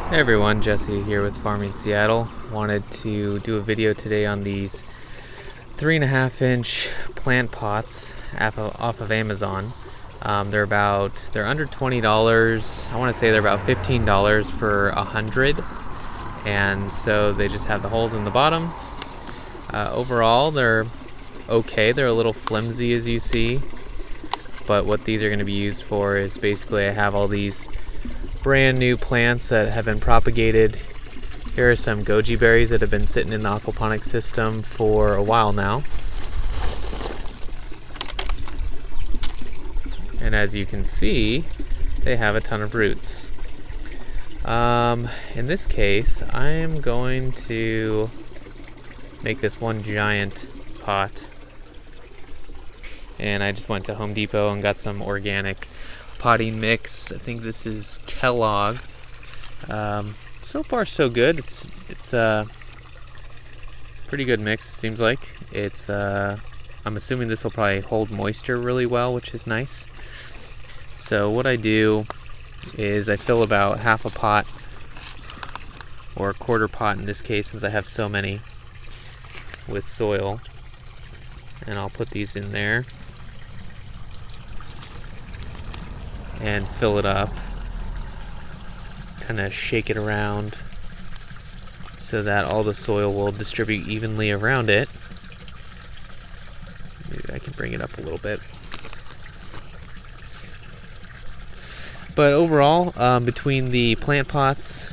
Hey everyone, Jesse here with Farming Seattle. Wanted to do a video today on these 3.5-inch plant pots off of Amazon. They're under $20. I want to say they're about $15 for 100, and so they just have the holes in the bottom. Overall, they're okay. They're a little flimsy, as you see, but what these are going to be used for is basically I have all these brand new plants that have been propagated. Here are some goji berries that have been sitting in the aquaponics system for a while now. And as you can see, they have a ton of roots. In this case, I am going to make this one giant pot. And I just went to Home Depot and got some organic potting mix. I think this is Kellogg. So far so good. It's a pretty good mix, seems like. I'm assuming this will probably hold moisture really well, which is nice. So what I do is I fill about half a pot, or a quarter pot in this case since I have so many, with soil, and I'll put these in there and fill it up, kind of shake it around so that all the soil will distribute evenly around it. Maybe I can bring it up a little bit. But overall, between the plant pots,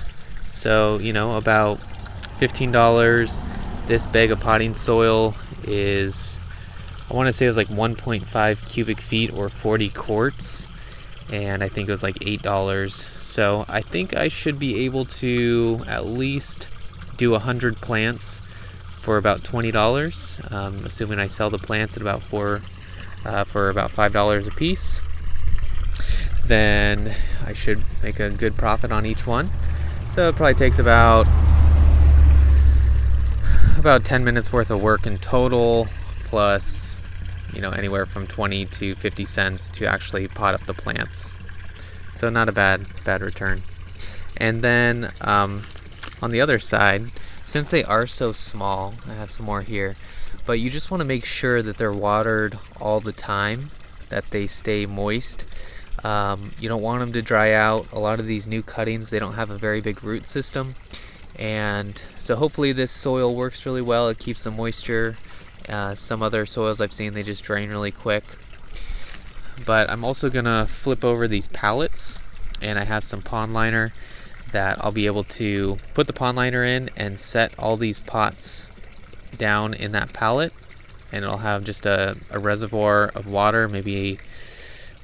so about $15, this bag of potting soil is, I want to say it was like 1.5 cubic feet or 40 quarts. And I think it was like $8. So I think I should be able to at least do 100 plants for about $20, assuming I sell the plants at about for about $5 a piece. Then I should make a good profit on each one. So it probably takes about 10 minutes worth of work in total, plus anywhere from 20 to 50 cents to actually pot up the plants. So not a bad return. And then on the other side, since they are so small, I have some more here, but you just want to make sure that they're watered all the time, that they stay moist. You don't want them to dry out. A lot of these new cuttings, they don't have a very big root system, and so hopefully this soil works really well. It keeps the moisture. Some other soils I've seen, they just drain really quick. But I'm also gonna flip over these pallets, and I have some pond liner that I'll be able to put the pond liner in and set all these pots down in that pallet, and it'll have just a reservoir of water, maybe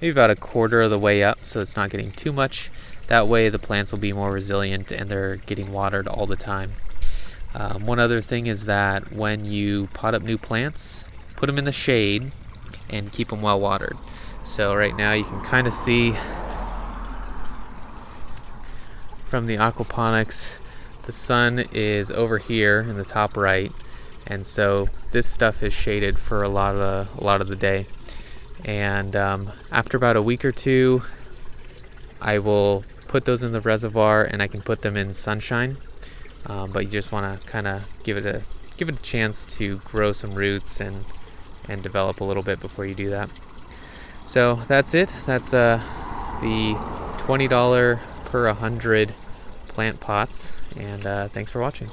about a quarter of the way up, so it's not getting too much. That way the plants will be more resilient and they're getting watered all the time. One other thing is that when you pot up new plants, put them in the shade and keep them well watered. So right now you can kind of see from the aquaponics, the sun is over here in the top right, and so this stuff is shaded for a lot of the day. And after about a week or two, I will put those in the reservoir and I can put them in sunshine. But you just want to kind of give it a chance to grow some roots and develop a little bit before you do that. So that's it. That's the $20 per 100 plant pots, and thanks for watching.